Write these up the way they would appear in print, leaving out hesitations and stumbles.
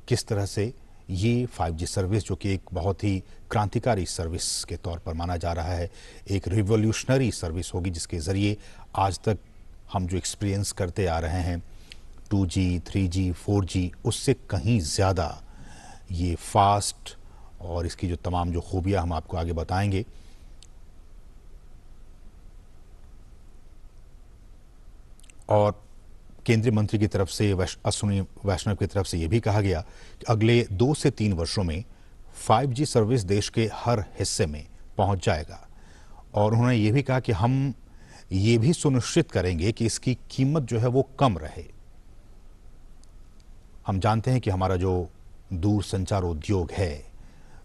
किस तरह से ये 5G सर्विस, जो कि एक बहुत ही क्रांतिकारी सर्विस के तौर पर माना जा रहा है, एक रिवॉल्यूशनरी सर्विस होगी, जिसके ज़रिए आज तक हम जो एक्सपीरियंस करते आ रहे हैं 2G, 3G, 4G, उससे कहीं ज़्यादा ये फास्ट, और इसकी जो तमाम जो खूबियाँ हम आपको आगे बताएंगे। और केंद्रीय मंत्री की तरफ से, अश्विनी वैष्णव की तरफ से ये भी कहा गया कि अगले 2 से 3 वर्षों में 5G सर्विस देश के हर हिस्से में पहुंच जाएगा। और उन्होंने ये भी कहा कि हम ये भी सुनिश्चित करेंगे कि इसकी कीमत जो है वो कम रहे। हम जानते हैं कि हमारा जो दूरसंचार उद्योग है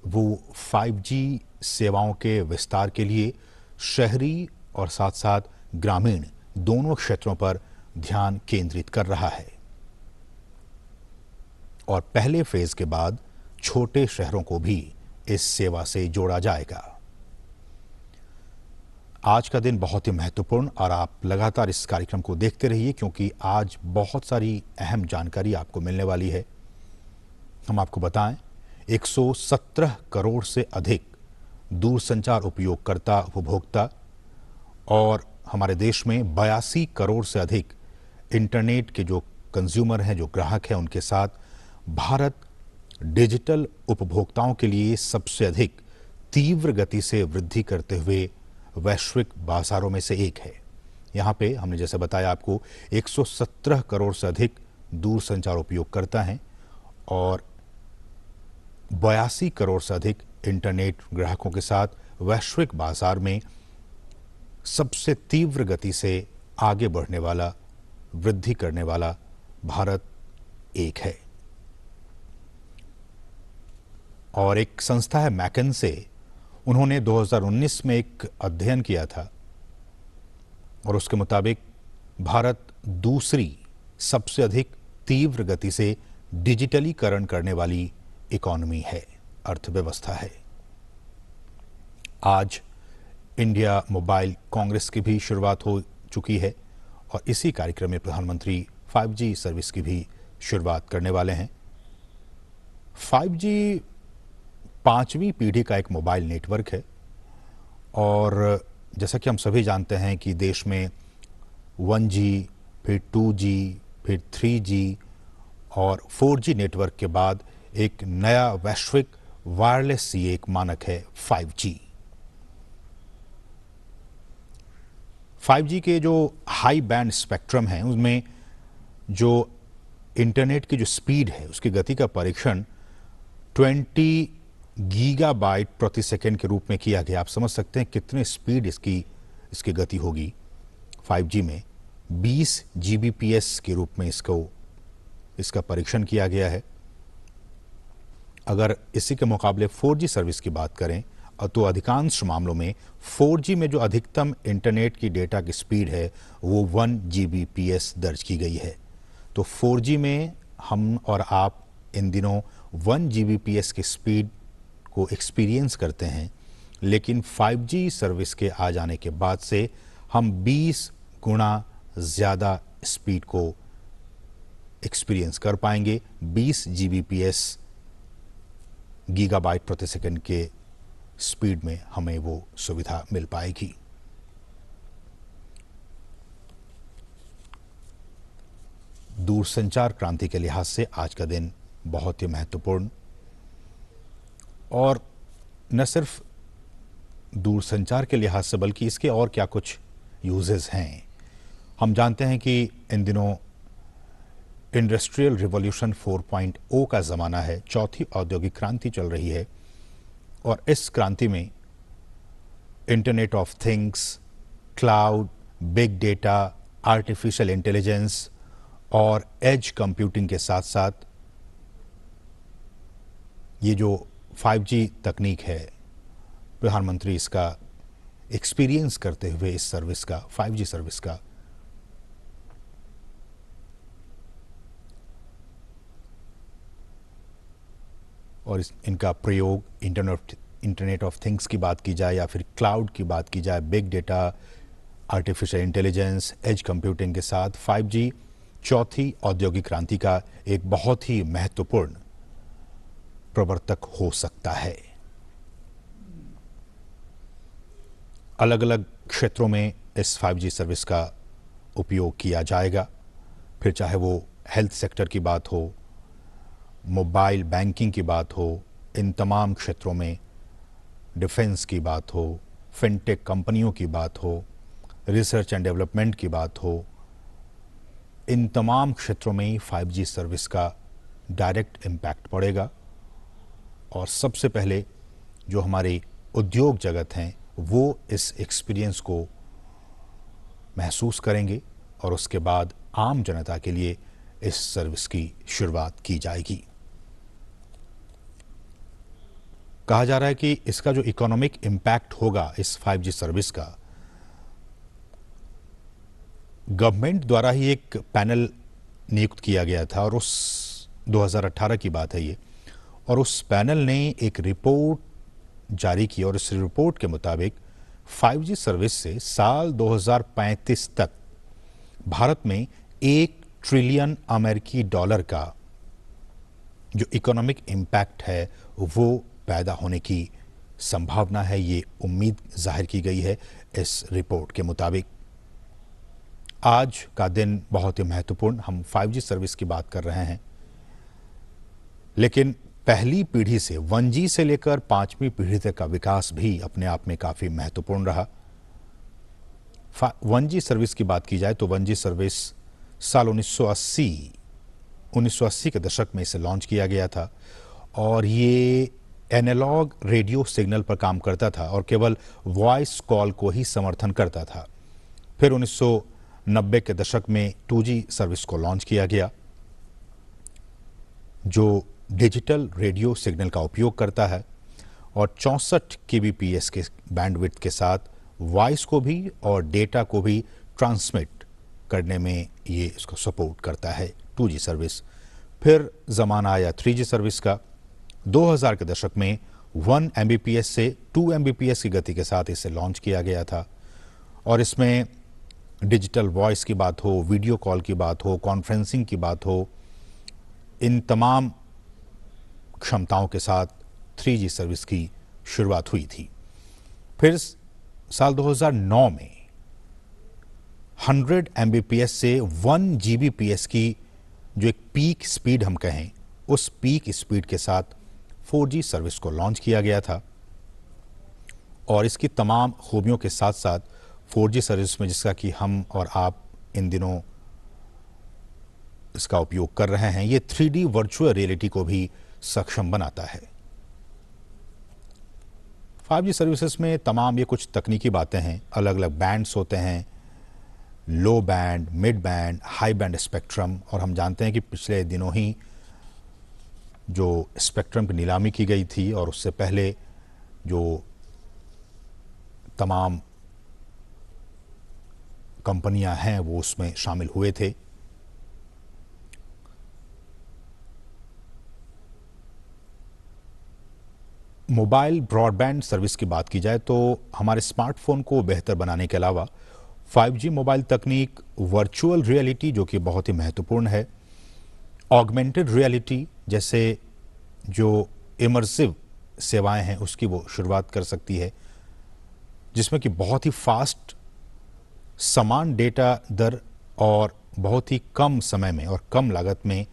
वो 5G सेवाओं के विस्तार के लिए शहरी और साथ साथ ग्रामीण दोनों क्षेत्रों पर ध्यान केंद्रित कर रहा है। और पहले फेज के बाद छोटे शहरों को भी इस सेवा से जोड़ा जाएगा। आज का दिन बहुत ही महत्वपूर्ण, और आप लगातार इस कार्यक्रम को देखते रहिए, क्योंकि आज बहुत सारी अहम जानकारी आपको मिलने वाली है। हम आपको बताएं, 117 करोड़ से अधिक दूरसंचार उपयोगकर्ता, उपभोक्ता, और हमारे देश में 82 करोड़ से अधिक इंटरनेट के जो कंज्यूमर हैं, जो ग्राहक हैं, उनके साथ भारत डिजिटल उपभोक्ताओं के लिए सबसे अधिक तीव्र गति से वृद्धि करते हुए वैश्विक बाजारों में से एक है। यहाँ पे हमने जैसे बताया आपको 117 करोड़ से अधिक दूरसंचार उपयोगकर्ता हैं और 82 करोड़ से अधिक इंटरनेट ग्राहकों के साथ वैश्विक बाजार में सबसे तीव्र गति से आगे बढ़ने वाला, वृद्धि करने वाला भारत एक है। और एक संस्था है मैकिन्से, उन्होंने 2019 में एक अध्ययन किया था और उसके मुताबिक भारत दूसरी सबसे अधिक तीव्र गति से डिजिटलीकरण करने वाली इकोनॉमी है, अर्थव्यवस्था है। आज इंडिया मोबाइल कांग्रेस की भी शुरुआत हो चुकी है और इसी कार्यक्रम में प्रधानमंत्री 5G सर्विस की भी शुरुआत करने वाले हैं। 5G 5वीं पीढ़ी का एक मोबाइल नेटवर्क है और जैसा कि हम सभी जानते हैं कि देश में 1G, फिर 2G, फिर 3G और 4G नेटवर्क के बाद एक नया वैश्विक वायरलेस ये एक मानक है 5G। 5G के जो हाई बैंड स्पेक्ट्रम है, उसमें जो इंटरनेट की जो स्पीड है, उसकी गति का परीक्षण 20 गीगाबाइट प्रति सेकंड के रूप में किया गया। आप समझ सकते हैं कितने स्पीड इसकी गति होगी। 5G में 20 Gbps के रूप में इसका परीक्षण किया गया है। अगर इसी के मुकाबले 4G सर्विस की बात करें तो अधिकांश मामलों में 4G में जो अधिकतम इंटरनेट की डेटा की स्पीड है वो 1 Gbps दर्ज की गई है। तो 4G में हम और आप इन दिनों 1 Gbps की स्पीड को एक्सपीरियंस करते हैं, लेकिन 5G सर्विस के आ जाने के बाद से हम 20 गुना ज़्यादा स्पीड को एक्सपीरियंस कर पाएंगे। 20 Gbps गीगाबाइट प्रति सेकंड के स्पीड में हमें वो सुविधा मिल पाएगी। दूरसंचार क्रांति के लिहाज से आज का दिन बहुत ही महत्वपूर्ण, और न सिर्फ दूरसंचार के लिहाज से बल्कि इसके और क्या कुछ यूजेस हैं। हम जानते हैं कि इन दिनों इंडस्ट्रियल रिवॉल्यूशन 4.0 का ज़माना है, चौथी औद्योगिक क्रांति चल रही है और इस क्रांति में internet of things, cloud, big data, artificial intelligence और एज कंप्यूटिंग के साथ साथ ये जो 5G तकनीक है, प्रधानमंत्री इसका एक्सपीरियंस करते हुए इस सर्विस का, 5G सर्विस का और इनका प्रयोग इंटरनेट ऑफ थिंग्स की बात की जाए या फिर क्लाउड की बात की जाए, big data, artificial intelligence, edge computing के साथ 5G चौथी औद्योगिक क्रांति का एक बहुत ही महत्वपूर्ण प्रवर्तक हो सकता है। अलग अलग क्षेत्रों में इस 5G सर्विस का उपयोग किया जाएगा, फिर चाहे वो हेल्थ सेक्टर की बात हो, मोबाइल बैंकिंग की बात हो, इन तमाम क्षेत्रों में डिफेंस की बात हो, फिनटेक कंपनियों की बात हो, रिसर्च एंड डेवलपमेंट की बात हो, इन तमाम क्षेत्रों में 5G सर्विस का डायरेक्ट इम्पैक्ट पड़ेगा। और सबसे पहले जो हमारे उद्योग जगत हैं वो इस एक्सपीरियंस को महसूस करेंगे और उसके बाद आम जनता के लिए इस सर्विस की शुरुआत की जाएगी। कहा जा रहा है कि इसका जो इकोनॉमिक इम्पैक्ट होगा इस 5G सर्विस का, गवर्नमेंट द्वारा ही एक पैनल नियुक्त किया गया था और उस 2018 की बात है ये, और उस पैनल ने एक रिपोर्ट जारी की और इस रिपोर्ट के मुताबिक 5G सर्विस से साल 2035 तक भारत में $1 ट्रिलियन अमेरिकी डॉलर का जो इकोनॉमिक इम्पैक्ट है वो पैदा होने की संभावना है। ये उम्मीद जाहिर की गई है इस रिपोर्ट के मुताबिक। आज का दिन बहुत ही महत्वपूर्ण, हम 5G सर्विस की बात कर रहे हैं, लेकिन पहली पीढ़ी से 1G से लेकर 5वीं पीढ़ी तक का विकास भी अपने आप में काफी महत्वपूर्ण रहा। 1G सर्विस की बात की जाए तो 1G सर्विस साल 1980 के दशक में इसे लॉन्च किया गया था और ये एनालॉग रेडियो सिग्नल पर काम करता था और केवल वॉइस कॉल को ही समर्थन करता था। फिर 1990 के दशक में 2G सर्विस को लॉन्च किया गया जो डिजिटल रेडियो सिग्नल का उपयोग करता है और 64 kbps के बैंडविड्थ के साथ वॉइस को भी और डेटा को भी ट्रांसमिट करने में ये इसको सपोर्ट करता है 2G सर्विस। फिर ज़माना आया 3G सर्विस का। 2000 के दशक में 1 Mbps से 2 Mbps की गति के साथ इसे लॉन्च किया गया था और इसमें डिजिटल वॉइस की बात हो, वीडियो कॉल की बात हो, कॉन्फ्रेंसिंग की बात हो, इन तमाम क्षमताओं के साथ 3G सर्विस की शुरुआत हुई थी। फिर साल 2009 में 100 Mbps से 1 Gbps की जो एक पीक स्पीड हम कहें, उस पीक स्पीड के साथ 4G सर्विस को लॉन्च किया गया था और इसकी तमाम खूबियों के साथ साथ 4G सर्विस में जिसका कि हम और आप इन दिनों इसका उपयोग कर रहे हैं, ये 3D वर्चुअल रियलिटी को भी सक्षम बनाता है। 5G सर्विसेज में तमाम ये कुछ तकनीकी बातें हैं, अलग अलग बैंड्स होते हैं, लो band, mid band, high band spectrum, और हम जानते हैं कि पिछले दिनों ही जो स्पेक्ट्रम की नीलामी की गई थी और उससे पहले जो तमाम कंपनियां हैं वो उसमें शामिल हुए थे। मोबाइल ब्रॉडबैंड सर्विस की बात की जाए तो हमारे स्मार्टफोन को बेहतर बनाने के अलावा 5G मोबाइल तकनीक वर्चुअल रियलिटी जो कि बहुत ही महत्वपूर्ण है, ऑगमेंटेड रियलिटी जैसे जो इमर्सिव सेवाएं हैं उसकी वो शुरुआत कर सकती है, जिसमें कि बहुत ही फास्ट समान डेटा दर और बहुत ही कम समय में और कम लागत में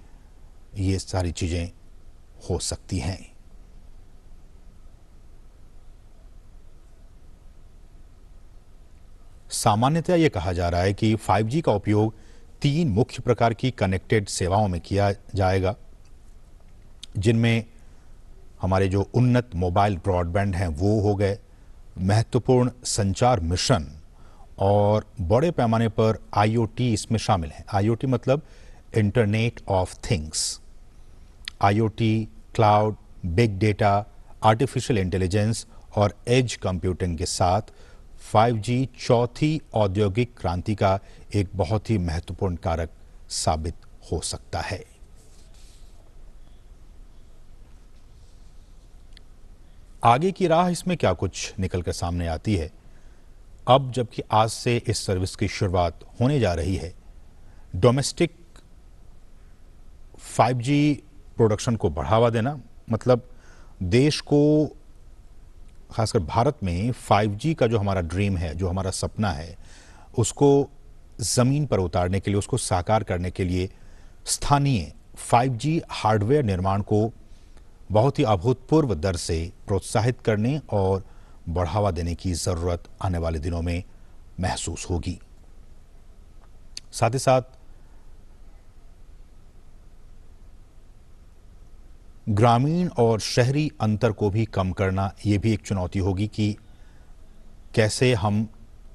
ये सारी चीज़ें हो सकती हैं। सामान्यतः ये कहा जा रहा है कि 5G का उपयोग 3 मुख्य प्रकार की कनेक्टेड सेवाओं में किया जाएगा, जिनमें हमारे जो उन्नत मोबाइल ब्रॉडबैंड हैं वो हो गए, महत्वपूर्ण संचार मिशन और बड़े पैमाने पर IoT इसमें शामिल है। IoT मतलब internet of things. IoT, cloud, big data, artificial intelligence और एज कंप्यूटिंग के साथ 5G चौथी औद्योगिक क्रांति का एक बहुत ही महत्वपूर्ण कारक साबित हो सकता है। आगे की राह इसमें क्या कुछ निकल कर सामने आती है, अब जबकि आज से इस सर्विस की शुरुआत होने जा रही है, डोमेस्टिक 5G प्रोडक्शन को बढ़ावा देना, मतलब देश को, खासकर भारत में 5G का जो हमारा ड्रीम है, जो हमारा सपना है, उसको ज़मीन पर उतारने के लिए, उसको साकार करने के लिए स्थानीय 5G हार्डवेयर निर्माण को बहुत ही अभूतपूर्व दर से प्रोत्साहित करने और बढ़ावा देने की ज़रूरत आने वाले दिनों में महसूस होगी। साथ ही साथ ग्रामीण और शहरी अंतर को भी कम करना ये भी एक चुनौती होगी कि कैसे हम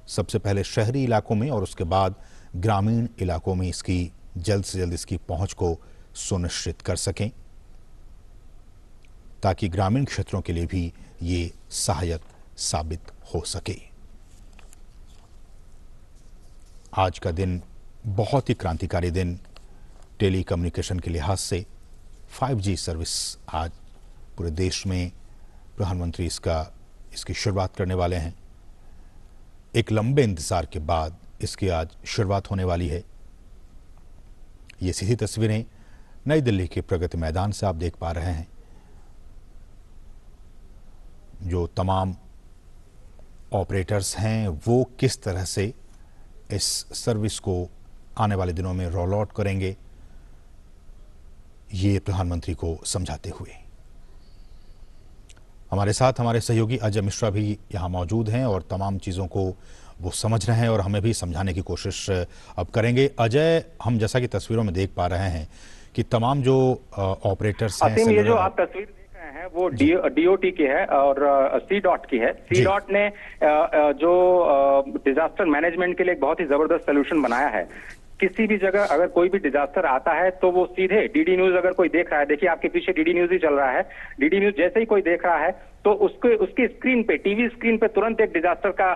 सबसे पहले शहरी इलाकों में और उसके बाद ग्रामीण इलाकों में इसकी जल्द से जल्द इसकी पहुंच को सुनिश्चित कर सकें, ताकि ग्रामीण क्षेत्रों के लिए भी ये सहायक साबित हो सके। आज का दिन बहुत ही क्रांतिकारी दिन टेली कम्युनिकेशन के लिहाज से। 5G सर्विस आज पूरे देश में प्रधानमंत्री इसकी शुरुआत करने वाले हैं। एक लंबे इंतजार के बाद इसकी आज शुरुआत होने वाली है। ये सीधी तस्वीरें नई दिल्ली के प्रगति मैदान से आप देख पा रहे हैं। जो तमाम ऑपरेटर्स हैं वो किस तरह से इस सर्विस को आने वाले दिनों में रोल आउट करेंगे, ये प्रधानमंत्री को समझाते हुए। हमारे साथ हमारे सहयोगी अजय मिश्रा भी यहाँ मौजूद हैं और तमाम चीज़ों को वो समझ रहे हैं और हमें भी समझाने की कोशिश अब करेंगे। अजय, हम जैसा कि तस्वीरों में देख पा रहे हैं कि तमाम जो ऑपरेटर्स हैं, ये जो आप तस्वीर देख रहे हैं वो डीओटी की है और सी डॉट की है। सी डॉट ने जो डिजास्टर मैनेजमेंट के लिए एक बहुत ही जबरदस्त सोल्यूशन बनाया है। किसी भी जगह अगर कोई भी डिजास्टर आता है तो वो सीधे डीडी न्यूज अगर कोई देख रहा है, देखिए आपके पीछे डीडी न्यूज ही चल रहा है, डीडी न्यूज जैसे ही कोई देख रहा है तो उसकी स्क्रीन पे, टीवी स्क्रीन पे तुरंत एक डिजास्टर का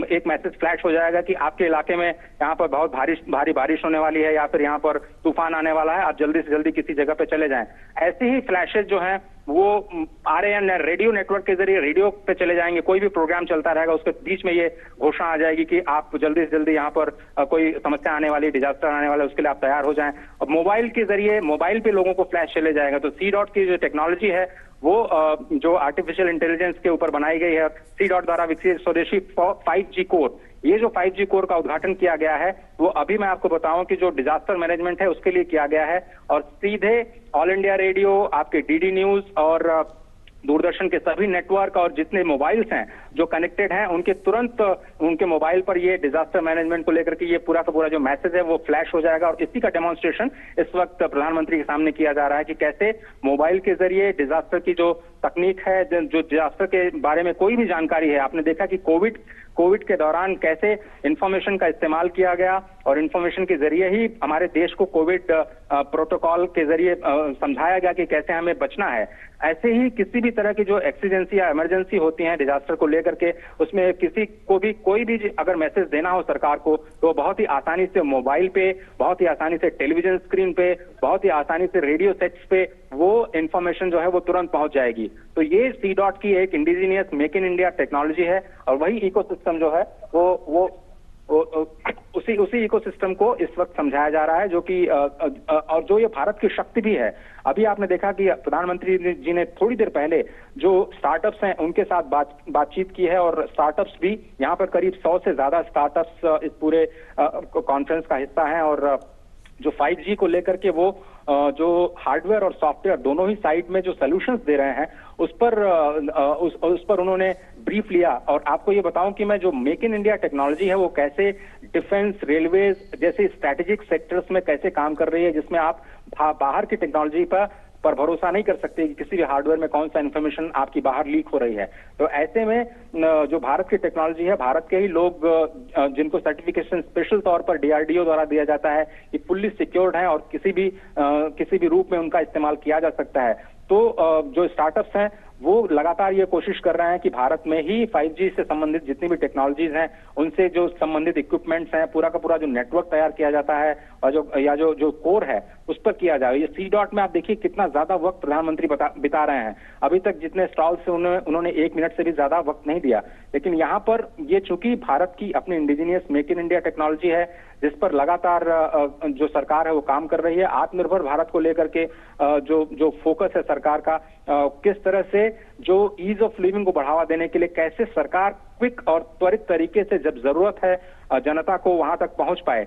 एक मैसेज फ्लैश हो जाएगा कि आपके इलाके में यहाँ पर बहुत भारी बारिश होने वाली है या फिर यहाँ पर तूफान आने वाला है, आप जल्दी से जल्दी किसी जगह पे चले जाएं। ऐसे ही फ्लैशेज जो हैं वो RAN रेडियो नेटवर्क के जरिए रेडियो पे चले जाएंगे। कोई भी प्रोग्राम चलता रहेगा उसके बीच में ये घोषणा आ जाएगी कि आप जल्दी से जल्दी यहाँ पर कोई समस्या आने वाली, डिजास्टर आने वाला है, उसके लिए आप तैयार हो जाएं। और मोबाइल के जरिए मोबाइल पे लोगों को फ्लैश चले जाएगा। तो सी डॉट की जो टेक्नोलॉजी है वो जो आर्टिफिशियल इंटेलिजेंस के ऊपर बनाई गई है, सी डॉट द्वारा विकसित स्वदेशी 5G कोर, ये जो 5G कोर का उद्घाटन किया गया है वो अभी मैं आपको बताऊं कि जो डिजास्टर मैनेजमेंट है उसके लिए किया गया है। और सीधे ऑल इंडिया रेडियो, आपके डीडी न्यूज और दूरदर्शन के सभी नेटवर्क और जितने मोबाइल्स हैं जो कनेक्टेड हैं उनके तुरंत उनके मोबाइल पर ये डिजास्टर मैनेजमेंट को लेकर के ये पूरा का पूरा जो मैसेज है वो फ्लैश हो जाएगा। और इसी का डेमोन्स्ट्रेशन इस वक्त प्रधानमंत्री के सामने किया जा रहा है कि कैसे मोबाइल के जरिए डिजास्टर की जो तकनीक है, जो डिजास्टर के बारे में कोई भी जानकारी है, आपने देखा कि कोविड के दौरान कैसे इंफॉर्मेशन का इस्तेमाल किया गया और इंफॉर्मेशन के जरिए ही हमारे देश को कोविड प्रोटोकॉल के जरिए समझाया गया कि कैसे हमें बचना है। ऐसे ही किसी भी तरह की जो एक्सीडेंसी या इमरजेंसी होती है डिजास्टर को लेकर के, उसमें किसी को भी कोई भी अगर मैसेज देना हो सरकार को तो बहुत ही आसानी से मोबाइल पे, बहुत ही आसानी से टेलीविजन स्क्रीन पे, बहुत ही आसानी से रेडियो सेट्स पे वो इंफॉर्मेशन जो है वो तुरंत पहुंच जाएगी। तो ये सी डॉट की एक indigenous make in India technology है और वही इकोसिस्टम जो है वो उसी इकोसिस्टम को इस वक्त समझाया जा रहा है, जो कि और जो ये भारत की शक्ति भी है। अभी आपने देखा कि प्रधानमंत्री जी ने थोड़ी देर पहले जो स्टार्टअप्स हैं उनके साथ बातचीत की है और स्टार्टअप्स भी यहाँ पर करीब 100 से ज्यादा स्टार्टअप्स इस पूरे कॉन्फ्रेंस का हिस्सा हैं। और जो 5G को लेकर के वो जो हार्डवेयर और सॉफ्टवेयर दोनों ही साइड में जो सॉल्यूशंस दे रहे हैं उस पर उन्होंने ब्रीफ लिया। और आपको ये बताऊं कि मैं जो मेक इन इंडिया टेक्नोलॉजी है वो कैसे डिफेंस, रेलवेज जैसे स्ट्रैटेजिक सेक्टर्स में कैसे काम कर रही है, जिसमें आप बाहर की टेक्नोलॉजी पर भरोसा नहीं कर सकते कि किसी भी हार्डवेयर में कौन सा इंफॉर्मेशन आपकी बाहर लीक हो रही है। तो ऐसे में जो भारत की टेक्नोलॉजी है, भारत के ही लोग जिनको सर्टिफिकेशन स्पेशल तौर पर DRDO द्वारा दिया जाता है कि फुल्ली सिक्योर्ड है और किसी भी रूप में उनका इस्तेमाल किया जा सकता है। तो जो स्टार्टअप्स हैं वो लगातार ये कोशिश कर रहे हैं कि भारत में ही 5G से संबंधित जितनी भी टेक्नोलॉजीज हैं उनसे जो संबंधित इक्विपमेंट्स हैं, पूरा का पूरा जो नेटवर्क तैयार किया जाता है और जो कोर है उस पर किया जाए। ये सी डॉट में आप देखिए कितना ज्यादा वक्त प्रधानमंत्री बिता रहे हैं। अभी तक जितने स्टॉल से उन्होंने 1 मिनट से भी ज्यादा वक्त नहीं दिया, लेकिन यहाँ पर ये चूंकि भारत की अपनी indigenous make in India technology है जिस पर लगातार जो सरकार है वो काम कर रही है। आत्मनिर्भर भारत को लेकर के जो फोकस है सरकार का, किस तरह से जो ईज ऑफ लिविंग को बढ़ावा देने के लिए कैसे सरकार क्विक और त्वरित तरीके से जब जरूरत है जनता को वहां तक पहुंच पाए,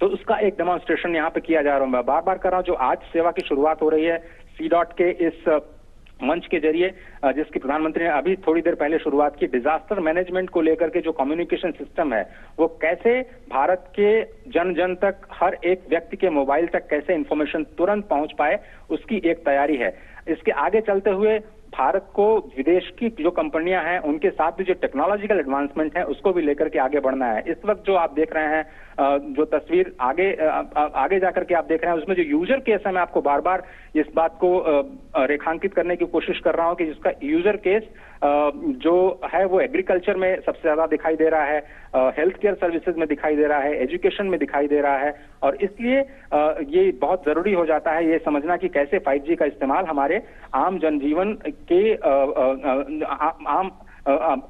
तो उसका एक डेमोन्स्ट्रेशन यहाँ पे किया जा रहा है। मैं बार बार कर रहा हूं, जो आज सेवा की शुरुआत हो रही है C.DOT के इस मंच के जरिए, जिसकी प्रधानमंत्री ने अभी थोड़ी देर पहले शुरुआत की, डिजास्टर मैनेजमेंट को लेकर के जो कम्युनिकेशन सिस्टम है वो कैसे भारत के जन जन तक, हर एक व्यक्ति के मोबाइल तक कैसे इंफॉर्मेशन तुरंत पहुंच पाए, उसकी एक तैयारी है। इसके आगे चलते हुए भारत को विदेश की जो कंपनियां हैं उनके साथ भी जो टेक्नोलॉजिकल एडवांसमेंट है उसको भी लेकर के आगे बढ़ना है। इस वक्त जो आप देख रहे हैं, जो तस्वीर आगे जाकर के आप देख रहे हैं, उसमें जो यूजर केस है, मैं आपको बार बार इस बात को रेखांकित करने की कोशिश कर रहा हूं कि जिसका यूजर केस जो है वो एग्रीकल्चर में सबसे ज्यादा दिखाई दे रहा है, हेल्थ केयर सर्विसेज में दिखाई दे रहा है, एजुकेशन में दिखाई दे रहा है। और इसलिए ये बहुत जरूरी हो जाता है ये समझना कि कैसे 5G का इस्तेमाल हमारे आम जनजीवन के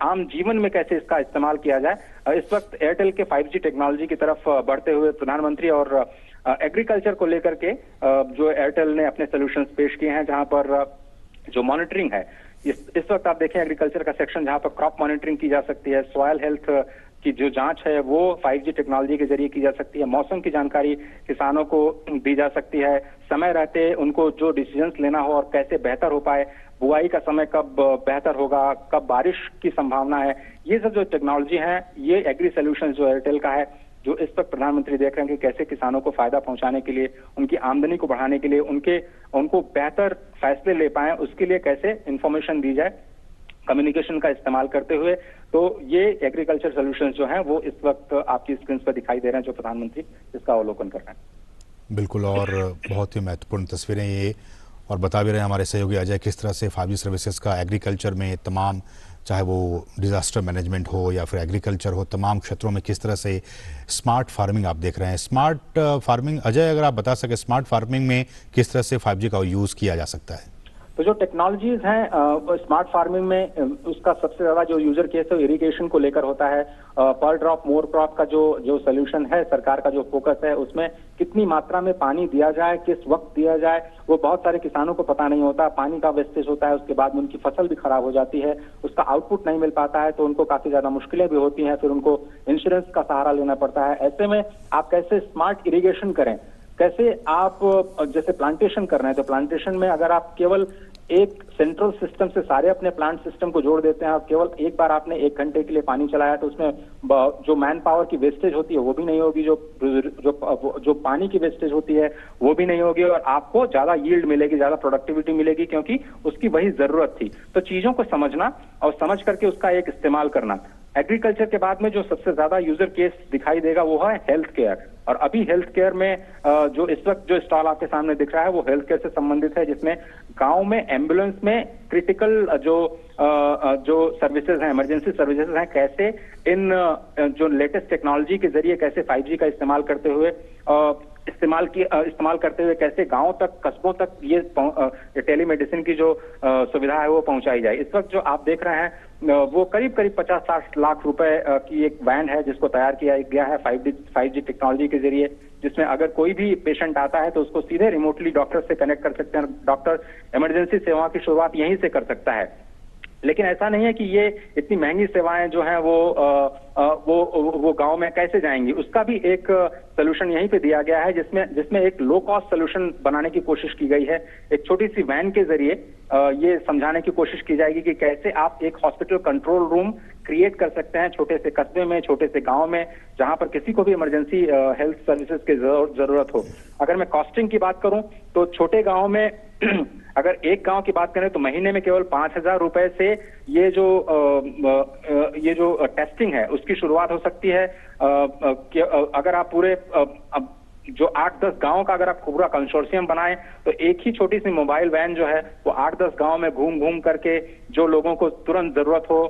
आम जीवन में कैसे इसका इस्तेमाल किया जाए। इस वक्त एयरटेल के 5G टेक्नोलॉजी की तरफ बढ़ते हुए प्रधानमंत्री और एग्रीकल्चर को लेकर के जो एयरटेल ने अपने सॉल्यूशंस पेश किए हैं, जहां पर जो मॉनिटरिंग है, इस वक्त आप देखें एग्रीकल्चर का सेक्शन जहां पर क्रॉप मॉनिटरिंग की जा सकती है, सॉइल हेल्थ की जो जांच है वो 5G टेक्नोलॉजी के जरिए की जा सकती है, मौसम की जानकारी किसानों को दी जा सकती है, समय रहते उनको जो डिसीजंस लेना हो और कैसे बेहतर हो पाए, बुआई का समय कब बेहतर होगा, कब बारिश की संभावना है, ये सब जो टेक्नोलॉजी है, ये एग्री सॉल्यूशंस जो एयरटेल का है, जो इस वक्त प्रधानमंत्री देख रहे हैं कि कैसे किसानों को फायदा पहुंचाने के लिए, उनकी आमदनी को बढ़ाने के लिए, उनको बेहतर फैसले ले पाए, उसके लिए कैसे इंफॉर्मेशन दी जाए कम्युनिकेशन का इस्तेमाल करते हुए। तो ये एग्रीकल्चर सॉल्यूशंस जो हैं वो इस वक्त आपकी स्क्रीन पर दिखाई दे रहे हैं, जो प्रधानमंत्री इसका अवलोकन कर रहे हैं। बिल्कुल, और बहुत ही महत्वपूर्ण तस्वीरें ये, और बता भी रहे हैं हमारे सहयोगी अजय किस तरह से 5G सर्विसेज का एग्रीकल्चर में तमाम, चाहे वो डिजास्टर मैनेजमेंट हो या फिर एग्रीकल्चर हो, तमाम क्षेत्रों में किस तरह से स्मार्ट फार्मिंग आप देख रहे हैं। स्मार्ट फार्मिंग, अजय अगर आप बता सके, स्मार्ट फार्मिंग में किस तरह से 5G का यूज किया जा सकता है? तो जो टेक्नोलॉजीज हैं स्मार्ट फार्मिंग में, उसका सबसे ज्यादा जो यूजर केस है इरिगेशन को लेकर होता है। पर ड्रॉप मोर क्रॉप का जो सोल्यूशन है, सरकार का जो फोकस है, उसमें कितनी मात्रा में पानी दिया जाए, किस वक्त दिया जाए, वो बहुत सारे किसानों को पता नहीं होता। पानी का वेस्टेज होता है, उसके बाद में उनकी फसल भी खराब हो जाती है, उसका आउटपुट नहीं मिल पाता है, तो उनको काफी ज्यादा मुश्किलें भी होती हैं, फिर उनको इंश्योरेंस का सहारा लेना पड़ता है। ऐसे में आप कैसे स्मार्ट इरिगेशन करें, कैसे आप जैसे प्लांटेशन कर रहे हैं, तो प्लांटेशन में अगर आप केवल एक सेंट्रल सिस्टम से सारे अपने प्लांट सिस्टम को जोड़ देते हैं, और केवल एक बार आपने 1 घंटे के लिए पानी चलाया, तो उसमें जो मैन पावर की वेस्टेज होती है वो भी नहीं होगी, जो पानी की वेस्टेज होती है वो भी नहीं होगी, और आपको ज्यादा यील्ड मिलेगी, ज्यादा प्रोडक्टिविटी मिलेगी, क्योंकि उसकी वही जरूरत थी। तो चीजों को समझना और समझ करके उसका एक इस्तेमाल करना। एग्रीकल्चर के बाद में जो सबसे ज्यादा यूजर केस दिखाई देगा वो है हेल्थ केयर, और अभी हेल्थ केयर में जो इस वक्त जो स्टॉल आपके सामने दिख रहा है वो हेल्थ केयर से संबंधित है, जिसमें गांव में एम्बुलेंस में क्रिटिकल जो सर्विसेज हैं, इमरजेंसी सर्विसेज हैं, कैसे इन जो लेटेस्ट टेक्नोलॉजी के जरिए कैसे 5G का इस्तेमाल करते हुए कैसे गांव तक, कस्बों तक ये टेलीमेडिसिन की जो सुविधा है वो पहुंचाई जाए। इस वक्त जो आप देख रहे हैं वो करीब 50-60 लाख रुपए की एक वैन है, जिसको तैयार किया गया है 5G टेक्नोलॉजी के जरिए, जिसमें अगर कोई भी पेशेंट आता है तो उसको सीधे रिमोटली डॉक्टर से कनेक्ट कर सकते हैं, डॉक्टर इमरजेंसी सेवाओं की शुरुआत यहीं से कर सकता है। लेकिन ऐसा नहीं है कि ये इतनी महंगी सेवाएं जो हैं वो गांव में कैसे जाएंगी, उसका भी एक सोल्यूशन यहीं पे दिया गया है, जिसमें एक लो कॉस्ट सोल्यूशन बनाने की कोशिश की गई है। एक छोटी सी वैन के जरिए ये समझाने की कोशिश की जाएगी कि कैसे आप एक हॉस्पिटल कंट्रोल रूम क्रिएट कर सकते हैं छोटे से कस्बे में, छोटे से गांव में, जहां पर किसी को भी इमरजेंसी हेल्थ सर्विसेज की जरूरत हो। अगर मैं कॉस्टिंग की बात करूं तो छोटे गांव में अगर एक गांव की बात करें तो महीने में केवल 5,000 रुपए से ये जो टेस्टिंग है उसकी शुरुआत हो सकती है। अगर आप पूरे जो 8-10 गांव का अगर आप पूरा कंसोर्शियम बनाएं तो एक ही छोटी सी मोबाइल वैन जो है वो 8-10 गांव में घूम घूम करके जो लोगों को तुरंत जरूरत हो।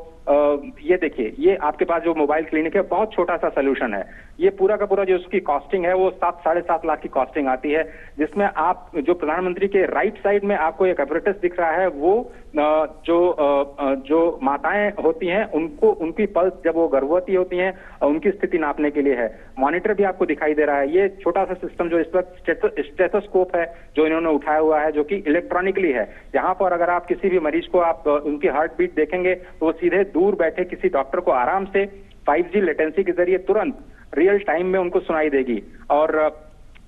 ये देखिए, ये आपके पास जो मोबाइल क्लिनिक है बहुत छोटा सा सोल्यूशन है। ये पूरा का पूरा जो उसकी कॉस्टिंग है वो 7-7.5 लाख की कॉस्टिंग आती है, जिसमें आप जो प्रधानमंत्री के राइट साइड में आपको एक apparatus दिख रहा है, वो जो माताएं होती हैं उनको उनकी पल्स जब वो गर्भवती होती हैं उनकी स्थिति नापने के लिए है। मॉनिटर भी आपको दिखाई दे रहा है। ये छोटा सा सिस्टम जो इस वक्त स्टेथोस्कोप है जो इन्होंने उठाया हुआ है, जो कि इलेक्ट्रॉनिकली है। यहाँ पर अगर आप किसी भी मरीज को आप उनकी हार्ट बीट देखेंगे तो वो सीधे दूर बैठे किसी डॉक्टर को आराम से 5G लेटेंसी के जरिए तुरंत रियल टाइम में उनको सुनाई देगी। और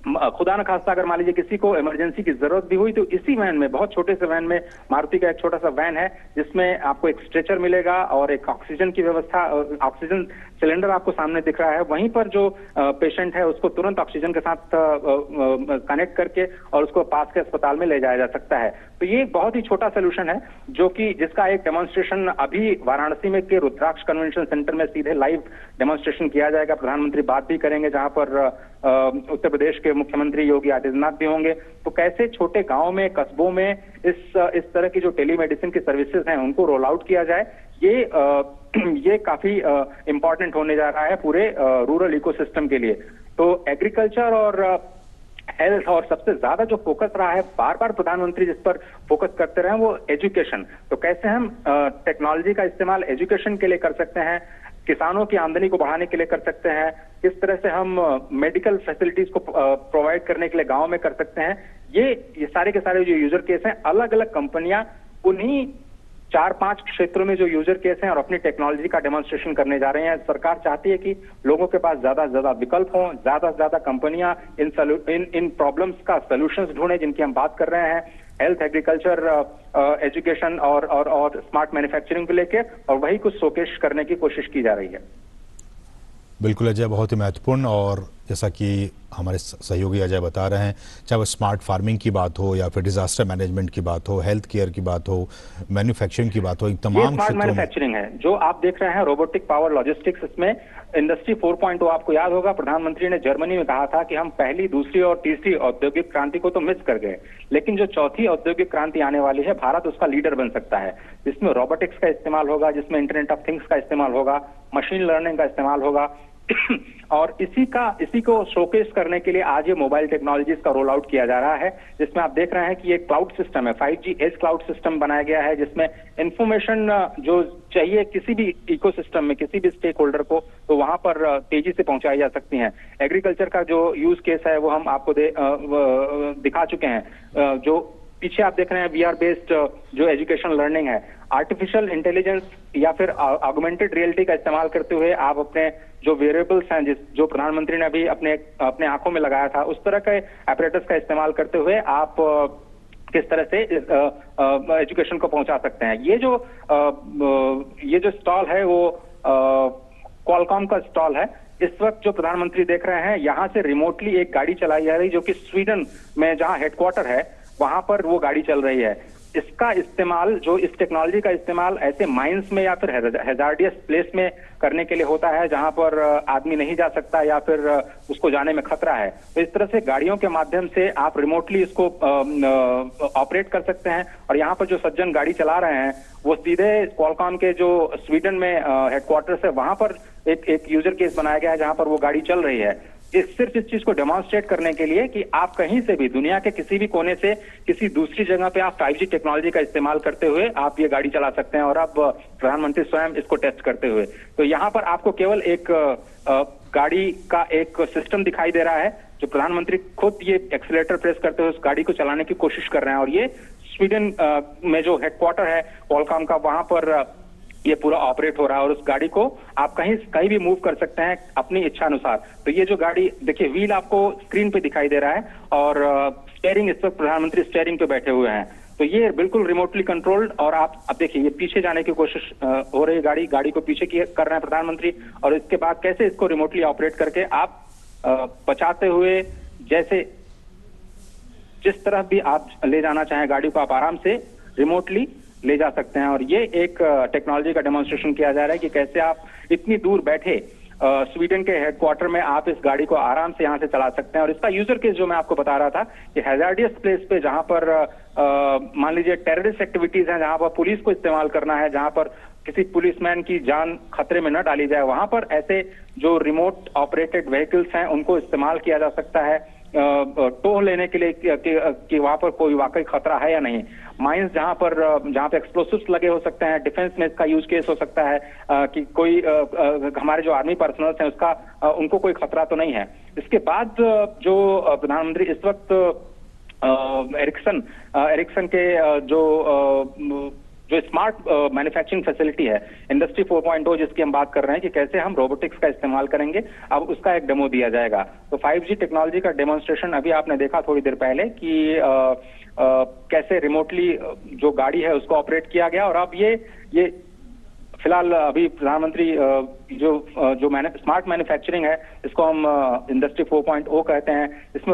खुदा न खास्ता अगर मान लीजिए किसी को इमरजेंसी की जरूरत भी हुई तो इसी वैन में, बहुत छोटे से वैन में, मारुति का एक छोटा सा वैन है जिसमें आपको एक स्ट्रेचर मिलेगा और एक ऑक्सीजन की व्यवस्था, ऑक्सीजन सिलेंडर आपको सामने दिख रहा है। वहीं पर जो पेशेंट है उसको तुरंत ऑक्सीजन के साथ कनेक्ट करके और उसको पास के अस्पताल में ले जाया जा सकता है। तो ये बहुत ही छोटा सोल्यूशन है जो कि जिसका एक डेमोन्स्ट्रेशन अभी वाराणसी में के रुद्राक्ष कन्वेंशन सेंटर में सीधे लाइव डेमोन्स्ट्रेशन किया जाएगा। प्रधानमंत्री बात भी करेंगे जहां पर उत्तर प्रदेश के मुख्यमंत्री योगी आदित्यनाथ भी होंगे। तो कैसे छोटे गांव में, कस्बों में इस तरह की जो टेलीमेडिसिन की सर्विसेज हैं उनको रोल आउट किया जाए, ये काफी इंपॉर्टेंट होने जा रहा है पूरे रूरल इकोसिस्टम के लिए। तो एग्रीकल्चर और हेल्थ और सबसे ज्यादा जो फोकस रहा है, बार बार प्रधानमंत्री जिस पर फोकस करते रहे, वो एजुकेशन। तो कैसे हम टेक्नोलॉजी का इस्तेमाल एजुकेशन के लिए कर सकते हैं, किसानों की आमदनी को बढ़ाने के लिए कर सकते हैं, किस तरह से हम मेडिकल फैसिलिटीज को प्रोवाइड करने के लिए गांव में कर सकते हैं। ये सारे के सारे जो यूजर केस हैं, अलग अलग कंपनियां उन्हीं 4-5 क्षेत्रों में जो यूजर केस हैं और अपनी टेक्नोलॉजी का डेमोन्स्ट्रेशन करने जा रहे हैं। सरकार चाहती है कि लोगों के पास ज्यादा से ज्यादा विकल्प हों, ज्यादा से ज्यादा कंपनियां इन प्रॉब्लम्स का सॉल्यूशंस ढूंढें जिनकी हम बात कर रहे हैं, हेल्थ, एग्रीकल्चर, एजुकेशन और स्मार्ट मैन्युफैक्चरिंग को लेके, और वही कुछ शोकेश करने की कोशिश की जा रही है। बिल्कुल अजय, बहुत ही महत्वपूर्ण। और जैसा कि हमारे सहयोगी अजय बता रहे हैं, चाहे वो स्मार्ट फार्मिंग की बात हो या फिर डिजास्टर मैनेजमेंट की बात हो, हेल्थ केयर की बात हो, मैन्युफैक्चरिंग की बात हो, इन तमाम स्मार्ट मैन्युफैक्चरिंग है जो आप देख रहे हैं, रोबोटिक पावर लॉजिस्टिक्स। इसमें इंडस्ट्री 4.0 आपको याद होगा, प्रधानमंत्री ने जर्मनी में कहा था कि हम पहली, दूसरी और तीसरी औद्योगिक क्रांति को तो मिस कर गए, लेकिन जो चौथी औद्योगिक क्रांति आने वाली है, भारत उसका लीडर बन सकता है, जिसमें रोबोटिक्स का इस्तेमाल होगा, जिसमें इंटरनेट ऑफ थिंग्स का इस्तेमाल होगा, मशीन लर्निंग का इस्तेमाल होगा। और इसी को शोकेस करने के लिए आज ये मोबाइल टेक्नोलॉजीज का रोल आउट किया जा रहा है, जिसमें आप देख रहे हैं कि ये क्लाउड सिस्टम है, 5G एज क्लाउड सिस्टम बनाया गया है, जिसमें इंफॉर्मेशन जो चाहिए किसी भी इकोसिस्टम में, किसी भी स्टेक होल्डर को, तो वहां पर तेजी से पहुंचाई जा सकती हैं। एग्रीकल्चर का जो यूज केस है वो हम आपको दिखा चुके हैं। जो पीछे आप देख रहे हैं VR बेस्ड जो एजुकेशन लर्निंग है, आर्टिफिशियल इंटेलिजेंस या फिर ऑगमेंटेड रियलिटी का इस्तेमाल करते हुए आप अपने जो वेरिएबल्स हैं, जो प्रधानमंत्री ने अभी अपने आंखों में लगाया था, उस तरह के apparatus का इस्तेमाल करते हुए आप किस तरह से एजुकेशन को पहुंचा सकते हैं। ये जो स्टॉल है वो क्वालकॉम का स्टॉल है। इस वक्त जो प्रधानमंत्री देख रहे हैं, यहाँ से रिमोटली एक गाड़ी चलाई जा रही जो कि स्वीडन में जहाँ हेडक्वार्टर है वहां पर वो गाड़ी चल रही है। इसका इस्तेमाल, जो इस टेक्नोलॉजी का इस्तेमाल ऐसे माइंस में या फिर हैजार्डियस प्लेस में करने के लिए होता है जहां पर आदमी नहीं जा सकता या फिर उसको जाने में खतरा है। तो इस तरह से गाड़ियों के माध्यम से आप रिमोटली इसको ऑपरेट कर सकते हैं। और यहाँ पर जो सज्जन गाड़ी चला रहे हैं वो सीधे क्वालकॉम के जो स्वीडन में हेडक्वार्टर्स है वहां पर एक यूजर केस बनाया गया है जहां पर वो गाड़ी चल रही है। सिर्फ इस चीज को डेमोन्स्ट्रेट करने के लिए कि आप कहीं से भी, दुनिया के किसी भी कोने से, किसी दूसरी जगह पे आप 5G टेक्नोलॉजी का इस्तेमाल करते हुए आप ये गाड़ी चला सकते हैं। और अब प्रधानमंत्री स्वयं इसको टेस्ट करते हुए, तो यहाँ पर आपको केवल एक गाड़ी का एक सिस्टम दिखाई दे रहा है जो प्रधानमंत्री खुद ये एक्सीलरेटर प्रेस करते हुए उस गाड़ी को चलाने की कोशिश कर रहे हैं। और ये स्वीडन में जो हेडक्वार्टर है क्वालकॉम का, वहां पर ये पूरा ऑपरेट हो रहा है। और उस गाड़ी को आप कहीं भी मूव कर सकते हैं अपनी इच्छा अनुसार। तो ये जो गाड़ी देखिए, व्हील आपको स्क्रीन पे दिखाई दे रहा है और स्टीयरिंग, इस वक्त प्रधानमंत्री स्टीयरिंग पे बैठे हुए हैं। तो ये बिल्कुल रिमोटली कंट्रोल्ड। और आप अब देखिए, ये पीछे जाने की कोशिश हो रही है, गाड़ी को पीछे कर रहे हैं प्रधानमंत्री। और इसके बाद कैसे इसको रिमोटली ऑपरेट करके आप बचाते हुए, जैसे जिस तरह भी आप ले जाना चाहें गाड़ी को, आप आराम से रिमोटली ले जा सकते हैं। और ये एक टेक्नोलॉजी का डेमोन्स्ट्रेशन किया जा रहा है कि कैसे आप इतनी दूर बैठे स्वीडन के हेडक्वार्टर में आप इस गाड़ी को आराम से यहाँ से चला सकते हैं। और इसका यूजर केस जो मैं आपको बता रहा था कि हैजार्डियस प्लेस पे, जहां पर मान लीजिए टेररिस्ट एक्टिविटीज हैं, जहां पर पुलिस को इस्तेमाल करना है, जहां पर किसी पुलिसमैन की जान खतरे में न डाली जाए, वहां पर ऐसे जो रिमोट ऑपरेटेड व्हीकल्स हैं उनको इस्तेमाल किया जा सकता है टोह लेने के लिए कि वहां पर कोई वाकई खतरा है या नहीं। माइंस जहां पे एक्सप्लोसिव्स लगे हो सकते हैं, डिफेंस में इसका यूज केस हो सकता है कि कोई हमारे जो आर्मी पर्सनल्स हैं उसका उनको कोई खतरा तो नहीं है। इसके बाद जो प्रधानमंत्री इस वक्त एरिक्सन के जो स्मार्ट मैन्युफैक्चरिंग फैसिलिटी है, इंडस्ट्री 4.0 जिसकी हम बात कर रहे हैं कि कैसे हम रोबोटिक्स का इस्तेमाल करेंगे, अब उसका एक डेमो दिया जाएगा। तो 5G टेक्नोलॉजी का डेमोन्स्ट्रेशन अभी आपने देखा थोड़ी देर पहले कि कैसे रिमोटली जो गाड़ी है उसको ऑपरेट किया गया। और अब ये फिलहाल अभी प्रधानमंत्री जो स्मार्ट मैन्युफैक्चरिंग है, इसको हम इंडस्ट्री 4.0 कहते हैं, इसमें